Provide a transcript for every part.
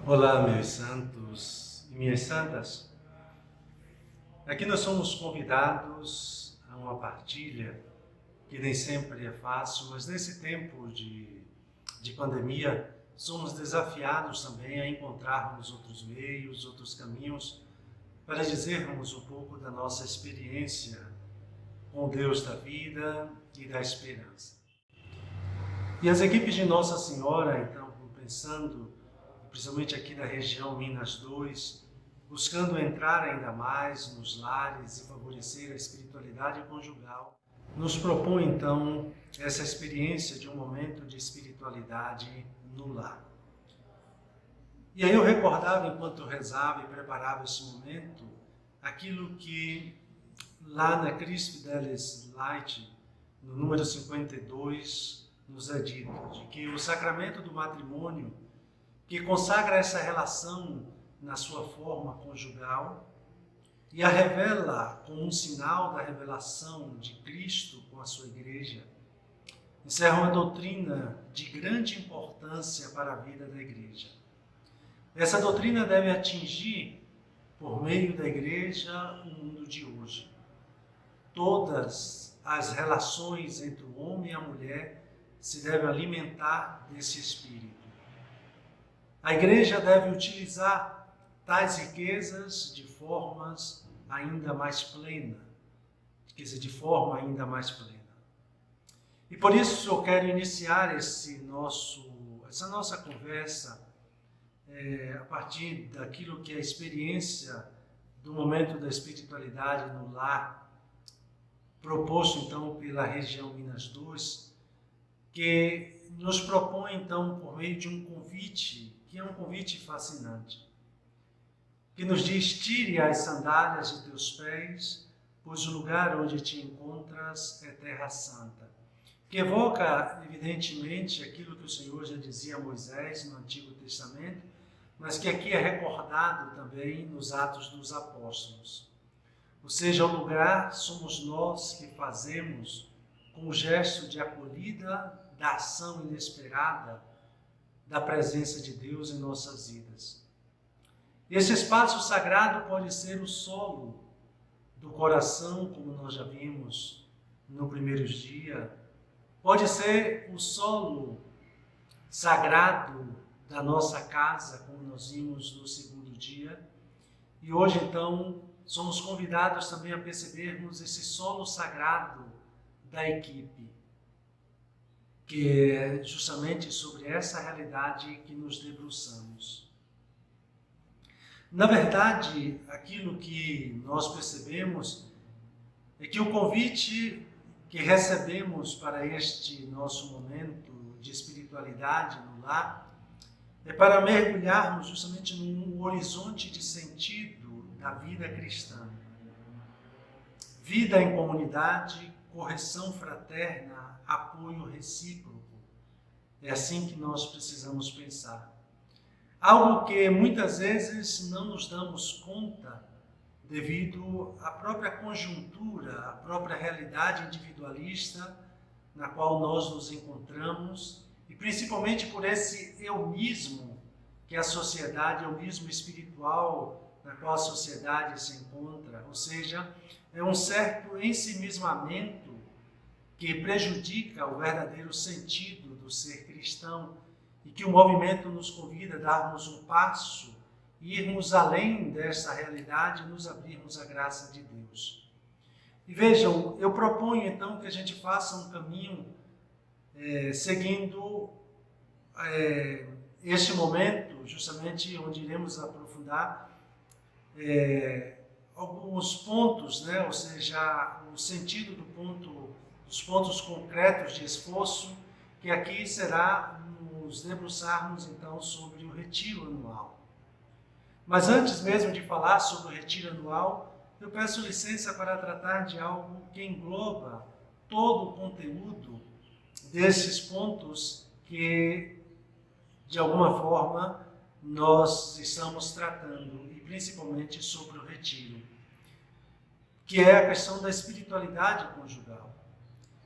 Olá, meus santos e minhas santas. Aqui nós somos convidados a uma partilha que nem sempre é fácil, mas nesse tempo de pandemia somos desafiados também a encontrarmos outros meios, outros caminhos para dizermos um pouco da nossa experiência com o Deus da vida e da esperança. E as equipes de Nossa Senhora, então, pensando principalmente aqui da região Minas 2, buscando entrar ainda mais nos lares e favorecer a espiritualidade conjugal, nos propõe então essa experiência de um momento de espiritualidade no lar. E aí eu recordava, enquanto eu rezava e preparava esse momento, aquilo que lá na Cris Fidelis Light, no número 52, nos é dito, de que o sacramento do matrimônio, que consagra essa relação na sua forma conjugal e a revela como um sinal da revelação de Cristo com a sua igreja, encerra uma doutrina de grande importância para a vida da igreja. Essa doutrina deve atingir, por meio da igreja, o mundo de hoje. Todas as relações entre o homem e a mulher se devem alimentar desse espírito. A igreja deve utilizar tais riquezas de formas ainda mais plenas, de forma ainda mais plena. E por isso eu quero iniciar essa nossa conversa a partir daquilo que é a experiência do momento da espiritualidade no lar, proposto então pela região Minas 2, que nos propõe então por meio de um convite, que é um convite fascinante, que nos diz: tire as sandálias de teus pés, pois o lugar onde te encontras é terra santa. Que evoca, evidentemente, aquilo que o Senhor já dizia a Moisés no Antigo Testamento, mas que aqui é recordado também nos Atos dos Apóstolos. Ou seja, o lugar somos nós que fazemos com o gesto de acolhida da ação inesperada da presença de Deus em nossas vidas. Esse espaço sagrado pode ser o solo do coração, como nós já vimos no primeiro dia, pode ser o solo sagrado da nossa casa, como nós vimos no segundo dia, e hoje então somos convidados também a percebermos esse solo sagrado da equipe, que é justamente sobre essa realidade que nos debruçamos. Na verdade, aquilo que nós percebemos é que o convite que recebemos para este nosso momento de espiritualidade no lar é para mergulharmos justamente num horizonte de sentido da vida cristã. Vida em comunidade, correção fraterna, apoio recíproco. É assim que nós precisamos pensar. Algo que muitas vezes não nos damos conta devido à própria conjuntura, à própria realidade individualista na qual nós nos encontramos e principalmente por esse eumismo que a sociedade, eumismo espiritual na qual a sociedade se encontra, ou seja, é um certo ensimismamento que prejudica o verdadeiro sentido do ser cristão e que o movimento nos convida a darmos um passo e irmos além dessa realidade e nos abrirmos à graça de Deus. E vejam, eu proponho então que a gente faça um caminho seguindo este momento, justamente onde iremos aprofundar alguns pontos, né? Ou seja, o sentido dos pontos concretos de esforço, que aqui será nos debruçarmos então sobre o retiro anual. Mas antes mesmo de falar sobre o retiro anual, eu peço licença para tratar de algo que engloba todo o conteúdo desses pontos que, de alguma forma, nós estamos tratando, e principalmente sobre o retiro, que é a questão da espiritualidade conjugal.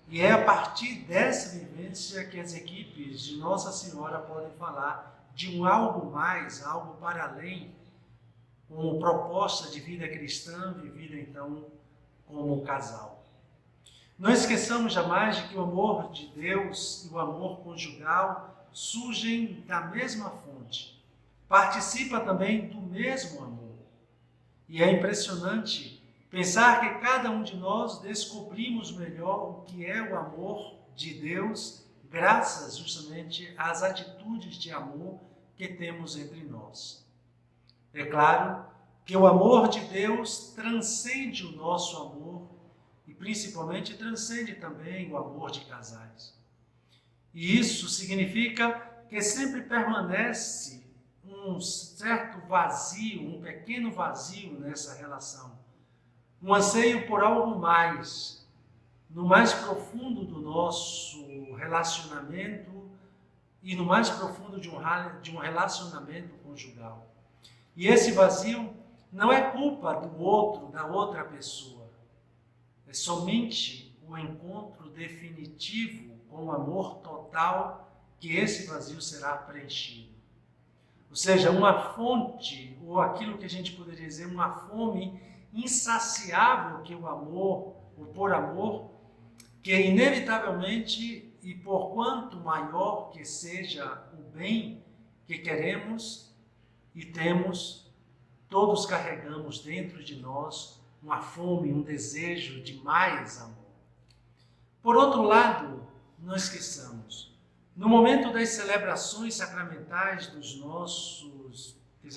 E é a partir dessa vivência que as equipes de Nossa Senhora podem falar de um algo mais, algo para além, como proposta de vida cristã, vivida então como casal. Não esqueçamos jamais de que o amor de Deus e o amor conjugal surgem da mesma fonte, participa também do mesmo amor. E é impressionante pensar que cada um de nós descobrimos melhor o que é o amor de Deus, graças justamente às atitudes de amor que temos entre nós. É claro que o amor de Deus transcende o nosso amor e principalmente transcende também o amor de casais. E isso significa que sempre permanece um certo vazio, um pequeno vazio nessa relação. Um anseio por algo mais, no mais profundo do nosso relacionamento e no mais profundo de um relacionamento conjugal. E esse vazio não é culpa do outro, da outra pessoa. É somente o encontro definitivo com o amor total que esse vazio será preenchido. Ou seja, uma fonte, ou aquilo que a gente poderia dizer, uma fome insaciável que o amor, ou por amor, que inevitavelmente e por quanto maior que seja o bem que queremos e temos, todos carregamos dentro de nós uma fome, um desejo de mais amor. Por outro lado, não esqueçamos, no momento das celebrações sacramentais dos nossos,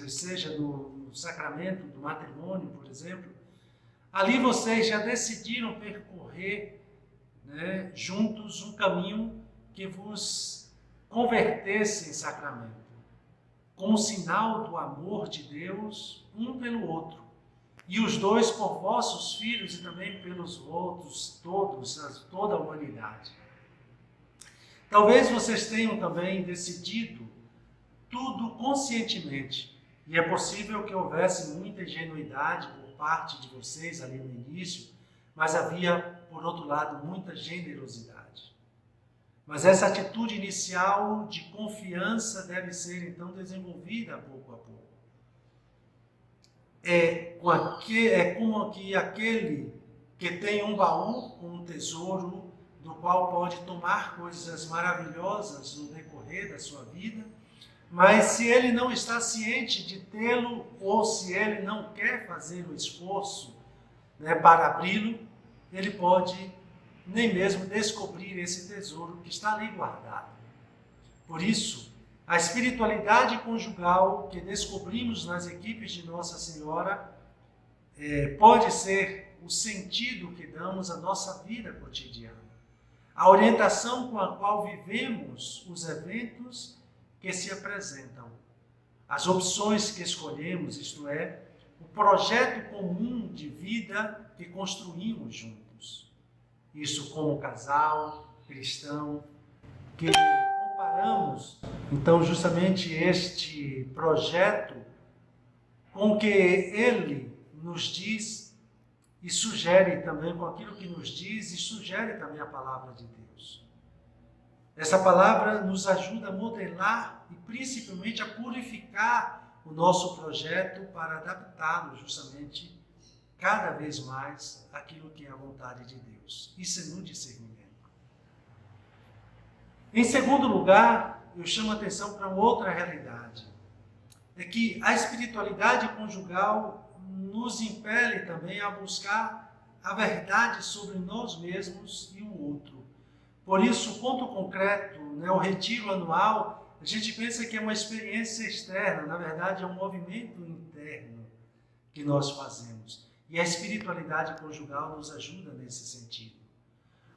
seja no sacramento do matrimônio, por exemplo, ali vocês já decidiram percorrer juntos um caminho que vos convertesse em sacramento, como sinal do amor de Deus um pelo outro, e os dois por vossos filhos e também pelos outros, toda a humanidade. Talvez vocês tenham também decidido tudo conscientemente, e é possível que houvesse muita ingenuidade por parte de vocês ali no início, mas havia, por outro lado, muita generosidade. Mas essa atitude inicial de confiança deve ser, então, desenvolvida pouco a pouco. É como que aquele que tem um baú com um tesouro do qual pode tomar coisas maravilhosas no decorrer da sua vida, mas se ele não está ciente de tê-lo ou se ele não quer fazer o esforço para abri-lo, ele pode nem mesmo descobrir esse tesouro que está ali guardado. Por isso, a espiritualidade conjugal que descobrimos nas equipes de Nossa Senhora pode ser o sentido que damos à nossa vida cotidiana, a orientação com a qual vivemos os eventos que se apresentam, as opções que escolhemos, isto é, o projeto comum de vida que construímos juntos. Isso como casal cristão, que comparamos, então, justamente este projeto com o que ele nos diz e sugere também, com aquilo que nos diz e sugere também a palavra de Deus. Essa palavra nos ajuda a modelar e principalmente a purificar o nosso projeto para adaptá-lo justamente cada vez mais àquilo que é a vontade de Deus. Isso é no discernimento. Em segundo lugar, eu chamo a atenção para outra realidade. É que a espiritualidade conjugal nos impele também a buscar a verdade sobre nós mesmos e o outro. Por isso, o ponto concreto, o retiro anual, a gente pensa que é uma experiência externa, na verdade é um movimento interno que nós fazemos. E a espiritualidade conjugal nos ajuda nesse sentido.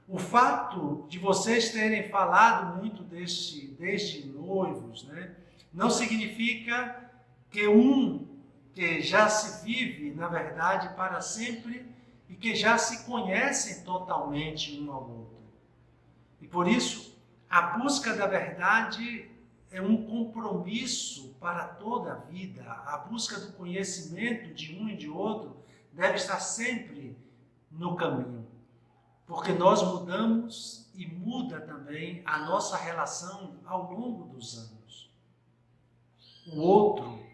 O fato de vocês terem falado muito desde noivos, não significa que que já se vive, na verdade, para sempre e que já se conhecem totalmente um ao outro. E por isso, a busca da verdade é um compromisso para toda a vida. A busca do conhecimento de um e de outro deve estar sempre no caminho. Porque nós mudamos e muda também a nossa relação ao longo dos anos. o outro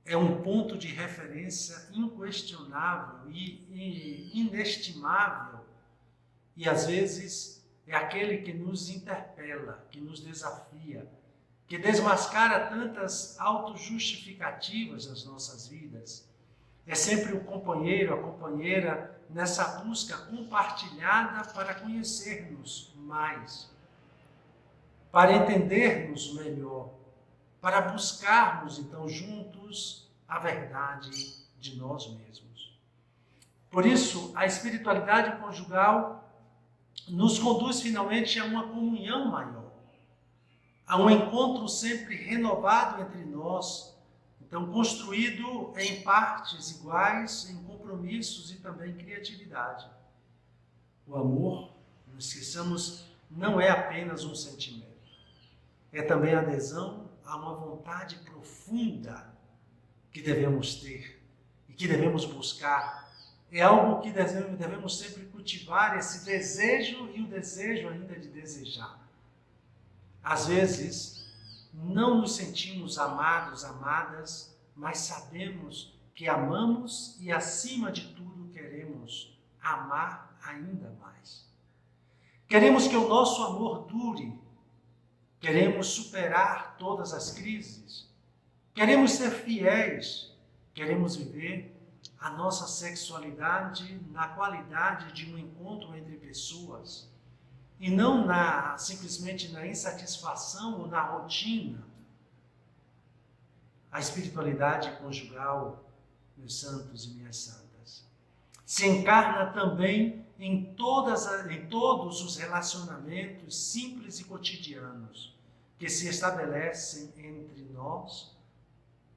é um ponto de referência inquestionável e inestimável, e às vezes é aquele que nos interpela, que nos desafia, que desmascara tantas autojustificativas das nossas vidas. É sempre o companheiro, a companheira nessa busca compartilhada para conhecermos mais, para entendermos melhor, para buscarmos então juntos a verdade de nós mesmos. Por isso, a espiritualidade conjugal nos conduz finalmente a uma comunhão maior, a um encontro sempre renovado entre nós, então construído em partes iguais, em compromissos e também criatividade. O amor, não esqueçamos, não é apenas um sentimento, é também adesão a uma vontade profunda que devemos ter e que devemos buscar. É algo que devemos sempre cultivar, esse desejo e o desejo ainda de desejar. Às vezes, não nos sentimos amados, amadas, mas sabemos que amamos e, acima de tudo, queremos amar ainda mais. Queremos que o nosso amor dure. Queremos superar todas as crises. Queremos ser fiéis. Queremos viver a nossa sexualidade na qualidade de um encontro entre pessoas e não simplesmente na insatisfação ou na rotina. A espiritualidade conjugal, meus santos e minhas santas, se encarna também em todos os relacionamentos simples e cotidianos que se estabelecem entre nós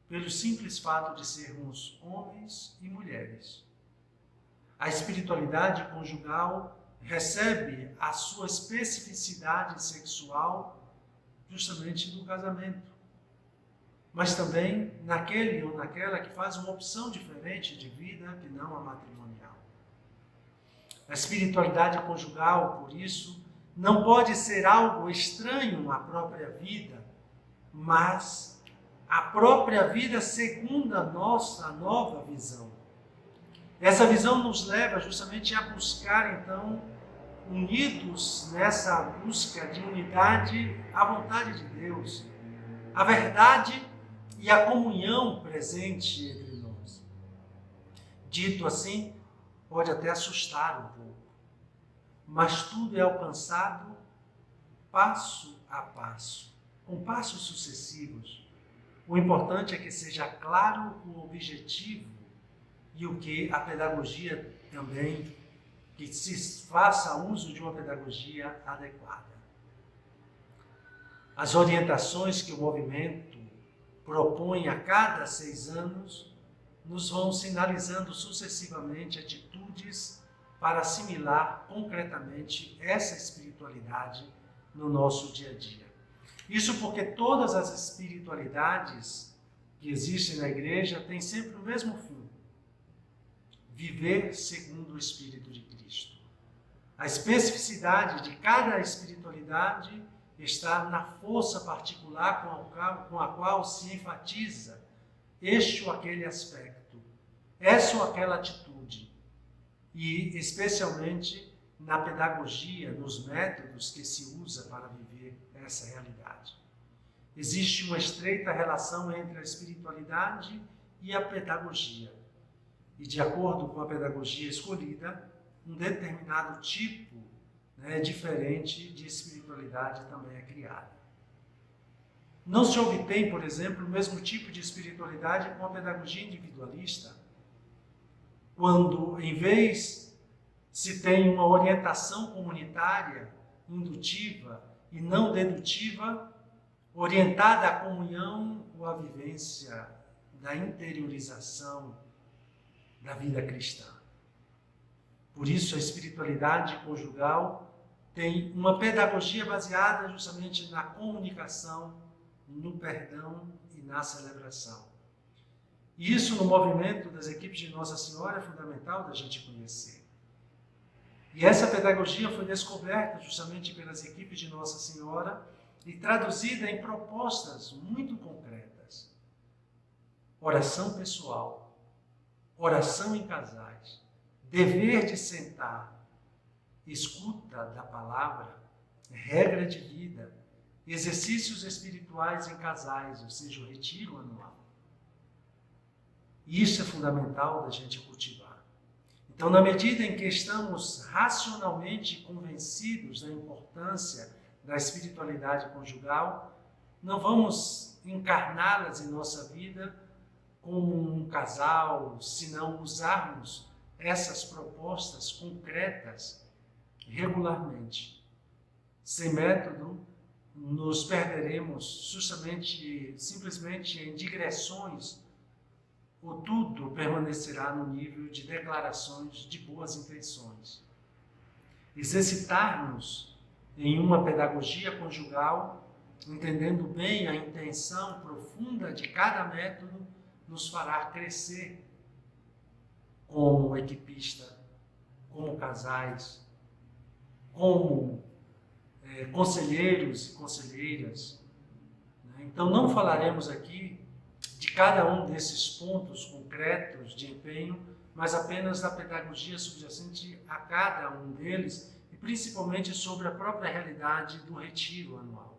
pelo simples fato de sermos homens e mulheres. A espiritualidade conjugal recebe a sua especificidade sexual justamente no casamento, mas também naquele ou naquela que faz uma opção diferente de vida que não a matrimonial. A espiritualidade conjugal, por isso, não pode ser algo estranho à própria vida, mas a própria vida segundo a nossa nova visão. Essa visão nos leva justamente a buscar, então, unidos nessa busca de unidade, a vontade de Deus, a verdade e a comunhão presente entre nós. Dito assim, pode até assustar um pouco, mas tudo é alcançado passo a passo, com passos sucessivos. O importante é que seja claro o objetivo e o que a pedagogia também, que se faça uso de uma pedagogia adequada. As orientações que o movimento propõe a cada 6 anos nos vão sinalizando sucessivamente atitudes para assimilar concretamente essa espiritualidade no nosso dia a dia. Isso porque todas as espiritualidades que existem na igreja têm sempre o mesmo fim: viver segundo o Espírito de Cristo. A especificidade de cada espiritualidade está na força particular com a qual se enfatiza este ou aquele aspecto, essa ou aquela atitude, e especialmente na pedagogia, nos métodos que se usa para viver essa realidade. Existe uma estreita relação entre a espiritualidade e a pedagogia. E de acordo com a pedagogia escolhida, um determinado tipo diferente de espiritualidade também é criada. Não se obtém, por exemplo, o mesmo tipo de espiritualidade com a pedagogia individualista, quando, em vez, se tem uma orientação comunitária, indutiva e não dedutiva, orientada à comunhão ou à vivência da interiorização da vida cristã. Por isso, a espiritualidade conjugal tem uma pedagogia baseada justamente na comunicação, no perdão e na celebração. E isso, no movimento das equipes de Nossa Senhora, é fundamental da gente conhecer. E essa pedagogia foi descoberta justamente pelas equipes de Nossa Senhora e traduzida em propostas muito concretas. oração pessoal, oração em casais, dever de sentar, escuta da palavra, regra de vida, exercícios espirituais em casais, ou seja, o retiro anual. Isso é fundamental da gente cultivar. Então, na medida em que estamos racionalmente convencidos da importância da espiritualidade conjugal, não vamos encarná-las em nossa vida como um casal, se não usarmos essas propostas concretas regularmente. Sem método, nos perderemos simplesmente em digressões, ou tudo permanecerá no nível de declarações de boas intenções. Exercitar-nos em uma pedagogia conjugal, entendendo bem a intenção profunda de cada método, nos fará crescer como equipista, como casais, como conselheiros e conselheiras. Então, não falaremos aqui de cada um desses pontos concretos de empenho, mas apenas da pedagogia subjacente a cada um deles e principalmente sobre a própria realidade do retiro anual.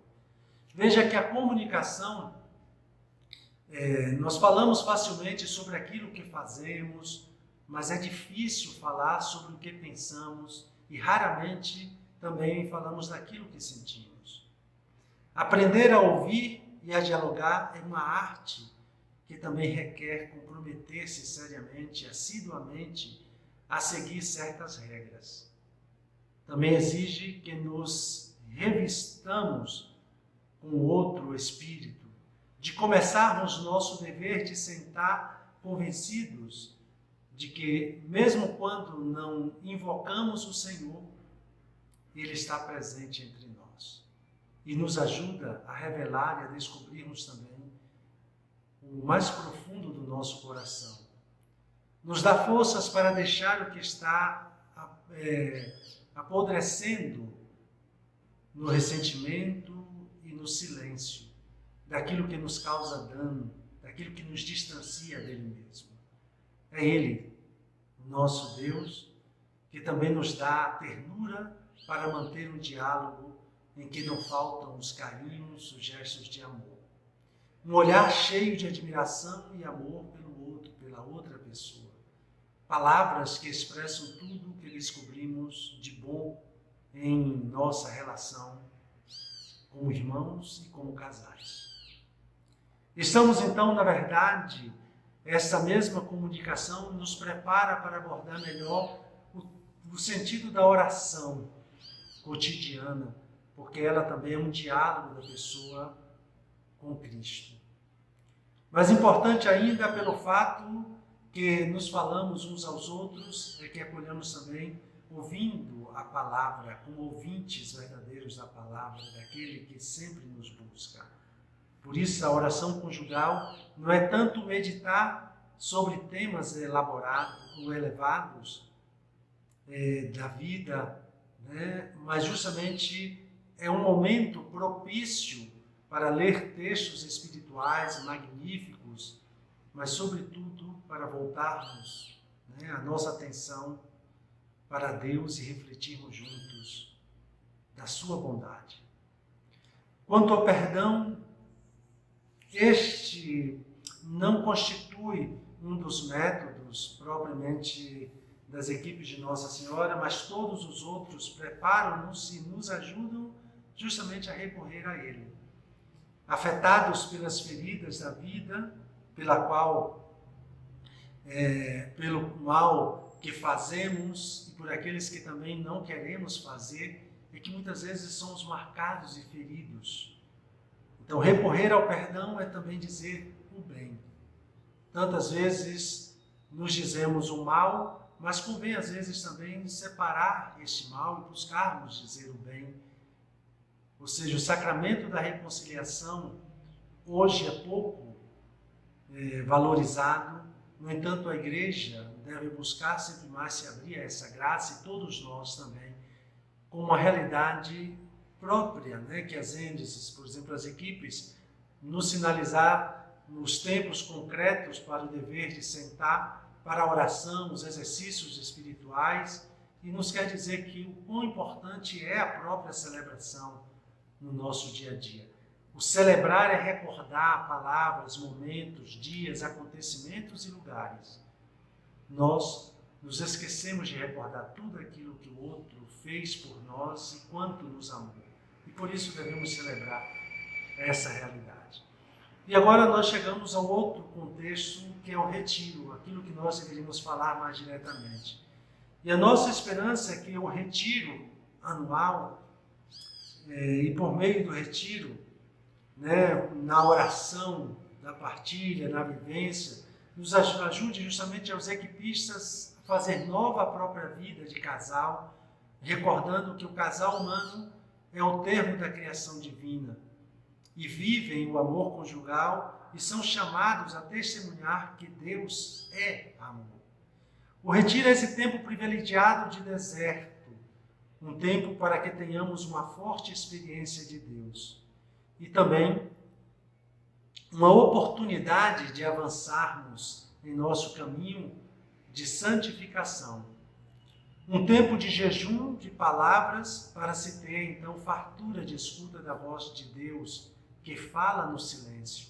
Veja que a comunicação, nós falamos facilmente sobre aquilo que fazemos, mas é difícil falar sobre o que pensamos e raramente também falamos daquilo que sentimos. Aprender a ouvir e a dialogar é uma arte que também requer comprometer-se seriamente, assiduamente, a seguir certas regras. Também exige que nos revistamos com outro espírito, de começarmos nosso dever de sentar convencidos de que, mesmo quando não invocamos o Senhor, Ele está presente entre nós e nos ajuda a revelar e a descobrirmos também o mais profundo do nosso coração. Nos dá forças para deixar o que está apodrecendo no ressentimento e no silêncio, daquilo que nos causa dano, daquilo que nos distancia dele mesmo. É Ele, o nosso Deus, que também nos dá a ternura para manter um diálogo em que não faltam os carinhos, os gestos de amor. Um olhar cheio de admiração e amor pelo outro, pela outra pessoa. Palavras que expressam tudo o que descobrimos de bom em nossa relação como irmãos e como casais. Estamos então, na verdade, essa mesma comunicação nos prepara para abordar melhor o sentido da oração cotidiana, porque ela também é um diálogo da pessoa com Cristo. Mas importante ainda pelo fato que nos falamos uns aos outros, é que acolhamos também ouvindo a palavra, como ouvintes verdadeiros da palavra, daquele que sempre nos busca. Por isso, a oração conjugal não é tanto meditar sobre temas elaborados ou elevados da vida, mas justamente é um momento propício para ler textos espirituais magníficos, mas sobretudo para voltarmos a nossa atenção para Deus e refletirmos juntos da sua bondade. Quanto ao perdão, este não constitui um dos métodos propriamente das equipes de Nossa Senhora, mas todos os outros preparam-nos e nos ajudam justamente a recorrer a Ele. Afetados pelas feridas da vida, pelo mal que fazemos e por aqueles que também não queremos fazer, e que muitas vezes somos marcados e feridos. Então, recorrer ao perdão é também dizer o bem. Tantas vezes nos dizemos o mal, mas convém às vezes também separar este mal e buscarmos dizer o bem. Ou seja, o sacramento da reconciliação hoje é pouco valorizado. No entanto, a Igreja deve buscar sempre mais se abrir a essa graça, e todos nós também, com uma realidade própria, que as índices, por exemplo, as equipes, nos sinalizar nos tempos concretos para o dever de sentar, para a oração, os exercícios espirituais, e nos quer dizer que o quão importante é a própria celebração no nosso dia a dia. O celebrar é recordar palavras, momentos, dias, acontecimentos e lugares. Nós nos esquecemos de recordar tudo aquilo que o outro fez por nós e quanto nos amou. E por isso devemos celebrar essa realidade. E agora nós chegamos ao outro contexto, que é o retiro, aquilo que nós deveríamos falar mais diretamente. E a nossa esperança é que o retiro anual, e por meio do retiro, na oração, na partilha, na vivência, nos ajude justamente aos equipistas a fazer nova a própria vida de casal, recordando que o casal humano é o termo da criação divina e vivem o amor conjugal e são chamados a testemunhar que Deus é amor. O retiro é esse tempo privilegiado de deserto, um tempo para que tenhamos uma forte experiência de Deus e também uma oportunidade de avançarmos em nosso caminho de santificação. Um tempo de jejum de palavras para se ter, então, fartura de escuta da voz de Deus que fala no silêncio.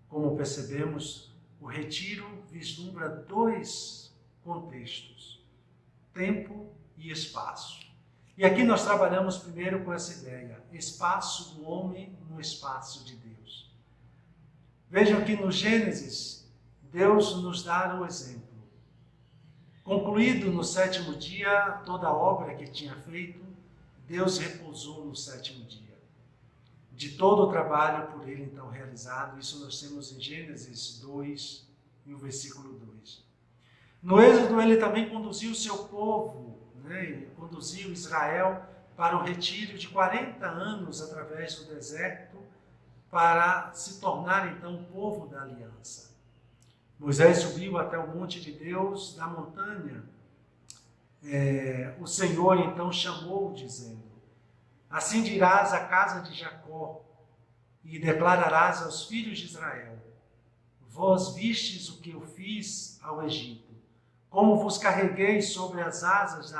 Como percebemos, o retiro vislumbra dois contextos, tempo e espaço. E aqui nós trabalhamos primeiro com essa ideia, espaço do homem no espaço de Deus. Vejam que no Gênesis, Deus nos dá o exemplo. Concluído no 7º dia toda a obra que tinha feito, Deus repousou no 7º dia. De todo o trabalho por ele então realizado, isso nós temos em Gênesis 2, e o versículo 2. No Êxodo ele também conduziu o seu povo, conduziu Israel para o retiro de 40 anos através do deserto, para se tornar então o povo da aliança. Moisés subiu até o monte de Deus, da montanha. O Senhor então chamou, dizendo: assim dirás à casa de Jacó, e declararás aos filhos de Israel: vós vistes o que eu fiz ao Egito, como vos carreguei sobre as asas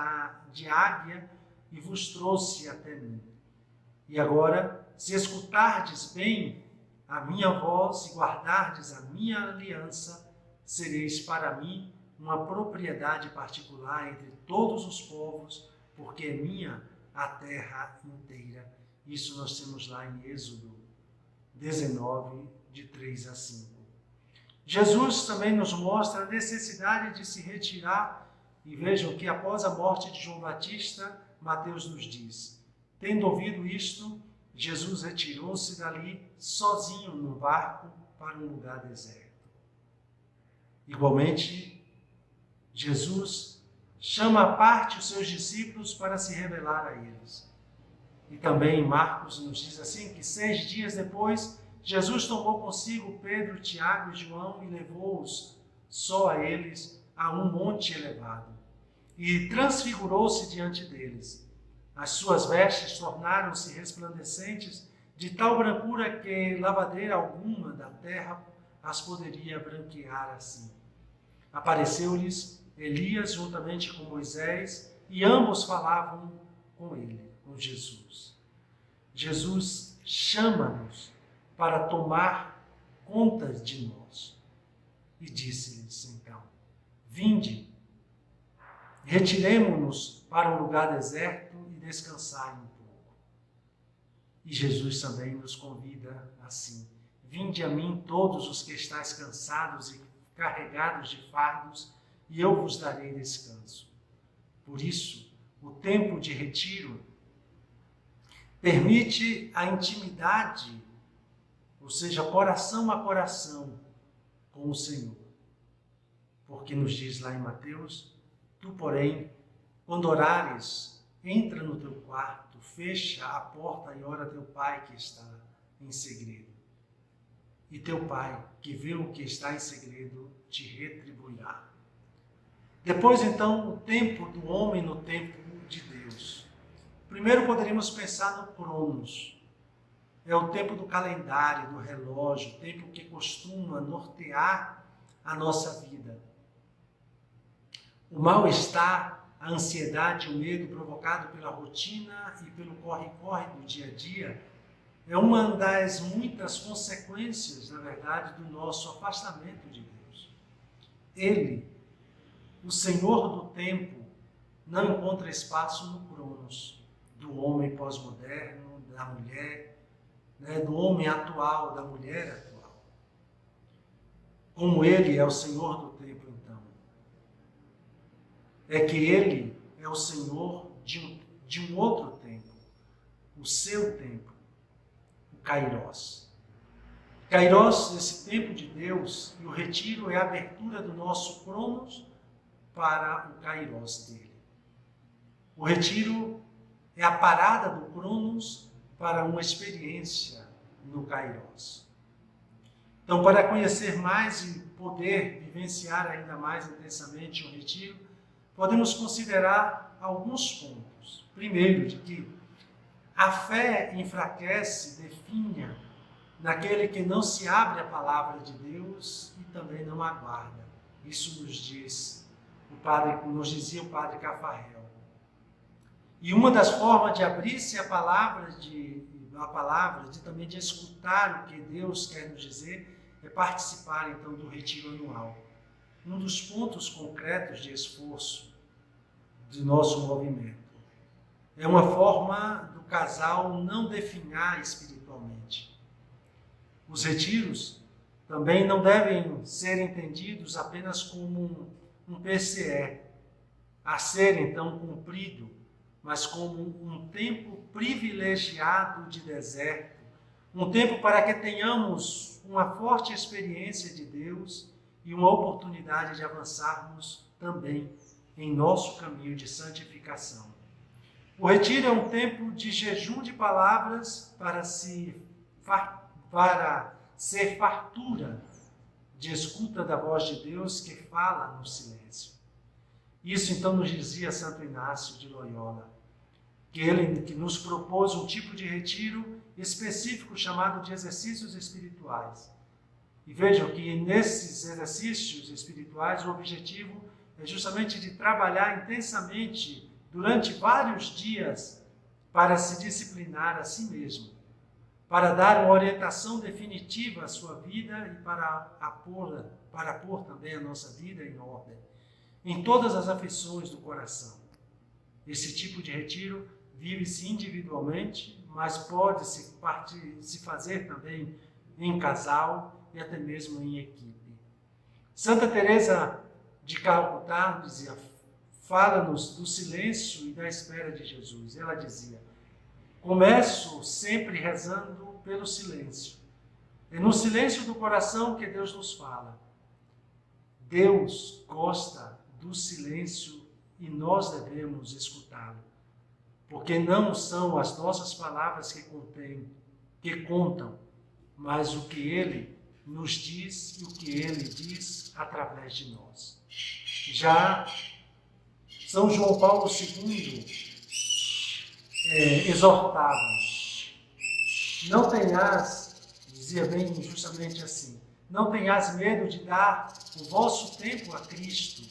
de águia e vos trouxe até mim. E agora, se escutardes bem a minha voz e guardardes a minha aliança, sereis para mim uma propriedade particular entre todos os povos, porque é minha a terra inteira. Isso nós temos lá em Êxodo 19, de 3 a 5. Jesus também nos mostra a necessidade de se retirar, e vejam que após a morte de João Batista, Mateus nos diz: tendo ouvido isto, Jesus retirou-se dali sozinho no barco para um lugar deserto. Igualmente, Jesus chama à parte os seus discípulos para se revelar a eles. E também Marcos nos diz assim que 6 dias depois, Jesus tomou consigo Pedro, Tiago e João e levou-os só a eles a um monte elevado. E transfigurou-se diante deles. As suas vestes tornaram-se resplandecentes, de tal brancura que lavadeira alguma da terra as poderia branquear assim. Apareceu-lhes Elias juntamente com Moisés, e ambos falavam com ele, com Jesus. Jesus chama-nos para tomar conta de nós. E disse-lhes então: vinde, retiremo-nos para um lugar deserto e descansai um pouco. E Jesus também nos convida assim: vinde a mim todos os que estáis cansados e carregados de fardos, e eu vos darei descanso. Por isso, o tempo de retiro permite a intimidade, ou seja, coração a coração com o Senhor. Porque nos diz lá em Mateus: tu, porém, quando orares, entra no teu quarto, fecha a porta e ora a teu Pai que está em segredo. E teu Pai, que vê o que está em segredo, te retribuirá. Depois, então, o tempo do homem no tempo de Deus. Primeiro poderíamos pensar no Cronos. é o tempo do calendário, do relógio, o tempo que costuma nortear a nossa vida. O mal-estar, a ansiedade, o medo provocado pela rotina e pelo corre-corre do dia a dia é uma das muitas consequências, na verdade, do nosso afastamento de Deus. Ele, o Senhor do tempo, não encontra espaço no cronos do homem pós-moderno, da mulher, do homem atual, da mulher atual. Como ele é o Senhor do tempo, então, é que ele é o Senhor de um outro tempo, o seu tempo, o Kairos. Kairos, esse tempo de Deus, e o retiro é a abertura do nosso cronos para o Kairos dele. O retiro é a parada do cronos para uma experiência no Kairos. Então, para conhecer mais e poder vivenciar ainda mais intensamente o retiro, podemos considerar alguns pontos. Primeiro, de que a fé enfraquece, definha naquele que não se abre à palavra de Deus e também não aguarda. Isso nos dizia o padre Cafarel. E uma das formas de abrir-se à palavra, também de escutar o que Deus quer nos dizer, é participar então do retiro anual. Um dos pontos concretos de esforço do nosso movimento. É uma forma do casal não definhar espiritualmente. Os retiros também não devem ser entendidos apenas como um PCE, a ser então cumprido, mas como um tempo privilegiado de deserto, um tempo para que tenhamos uma forte experiência de Deus e uma oportunidade de avançarmos também em nosso caminho de santificação. O retiro é um tempo de jejum de palavras para ser fartura de escuta da voz de Deus que fala no silêncio. Isso então nos dizia Santo Inácio de Loyola, que nos propôs um tipo de retiro específico chamado de exercícios espirituais. E vejam que nesses exercícios espirituais o objetivo é justamente de trabalhar intensamente durante vários dias para se disciplinar a si mesmo, para dar uma orientação definitiva à sua vida e para pôr também a nossa vida em ordem, em todas as aflições do coração. Esse tipo de retiro vive-se individualmente, mas pode se fazer também em casal e até mesmo em equipe. Santa Teresa de Calcutá dizia, fala-nos do silêncio e da espera de Jesus. Ela dizia, começo sempre rezando pelo silêncio. É no silêncio do coração que Deus nos fala. Deus gosta do silêncio e nós devemos escutá-lo. Porque não são as nossas palavras que contam, mas o que Ele nos diz e o que Ele diz através de nós. Já São João Paulo II exortava-nos, não tenhas, dizia bem justamente assim, não tenhas medo de dar o vosso tempo a Cristo.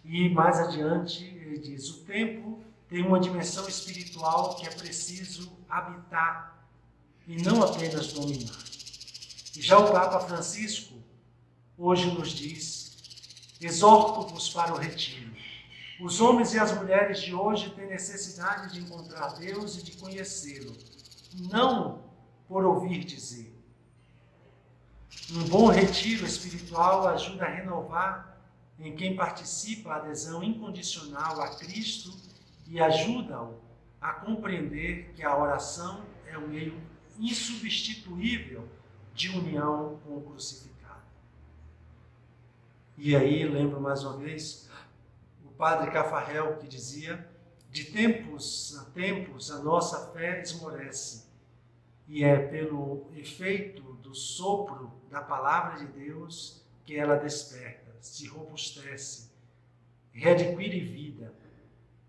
E mais adiante ele diz, o tempo tem uma dimensão espiritual que é preciso habitar e não apenas dominar. E já o Papa Francisco hoje nos diz, exorto-vos para o retiro. Os homens e as mulheres de hoje têm necessidade de encontrar Deus e de conhecê-lo, não por ouvir dizer. Um bom retiro espiritual ajuda a renovar em quem participa a adesão incondicional a Cristo e ajuda-o a compreender que a oração é um meio insubstituível de união com o crucificado. E aí, lembro mais uma vez, o padre Cafarel que dizia, de tempos a tempos a nossa fé esmorece, e é pelo efeito do sopro da palavra de Deus que ela desperta, se robustece, readquire vida.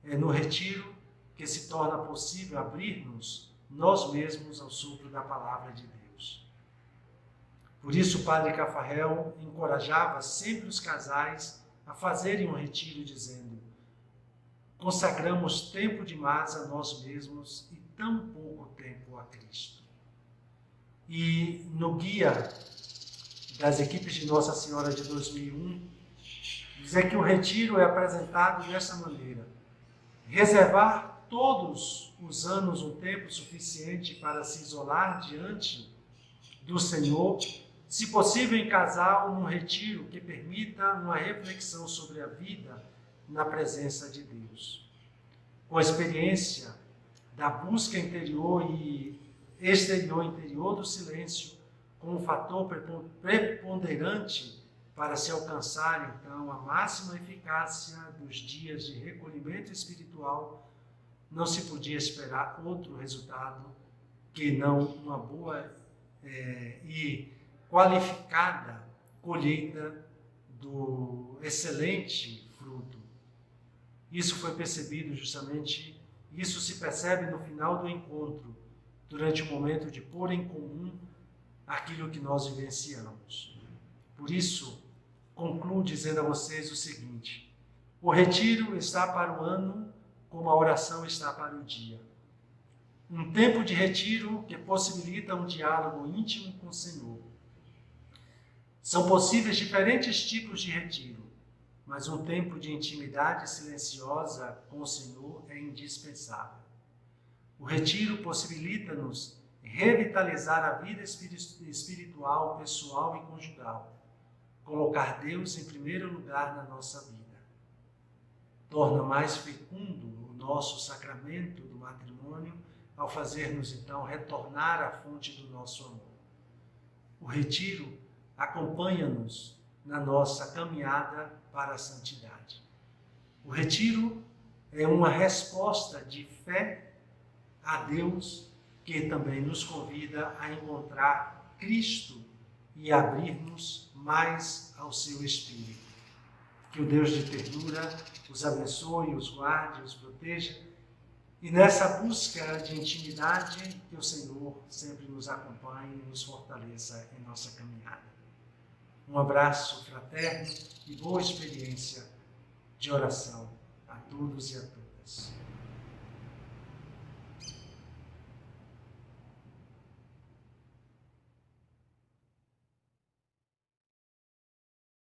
É no retiro que se torna possível abrir-nos nós mesmos ao sopro da palavra de Deus. Por isso, o padre Cafarel encorajava sempre os casais a fazerem um retiro, dizendo: consagramos tempo demais a nós mesmos e tão pouco tempo a Cristo. E no guia das equipes de Nossa Senhora de 2001, dizer que o retiro é apresentado dessa maneira: reservar todos os anos um tempo suficiente para se isolar diante do Senhor, se possível em casal, num retiro que permita uma reflexão sobre a vida na presença de Deus. Com a experiência da busca interior e exterior do silêncio como um fator preponderante para se alcançar, então, a máxima eficácia dos dias de recolhimento espiritual, não se podia esperar outro resultado que não uma boa e qualificada colheita do excelente fruto. Isso foi percebido justamente, isso se percebe no final do encontro, durante o momento de pôr em comum aquilo que nós vivenciamos. Por isso, concluo dizendo a vocês o seguinte: o retiro está para o ano como a oração está para o dia. Um tempo de retiro que possibilita um diálogo íntimo com o Senhor. São possíveis diferentes tipos de retiro, mas um tempo de intimidade silenciosa com o Senhor é indispensável. O retiro possibilita-nos revitalizar a vida espiritual, pessoal e conjugal, colocar Deus em primeiro lugar na nossa vida. Torna mais fecundo o nosso sacramento do matrimônio ao fazer-nos, então, retornar à fonte do nosso amor. O retiro acompanha-nos na nossa caminhada para a santidade. O retiro é uma resposta de fé a Deus, que também nos convida a encontrar Cristo e abrir-nos mais ao seu Espírito. Que o Deus de ternura os abençoe, os guarde, os proteja, e nessa busca de intimidade, que o Senhor sempre nos acompanhe e nos fortaleça em nossa caminhada. Um abraço fraterno e boa experiência de oração a todos e a todas.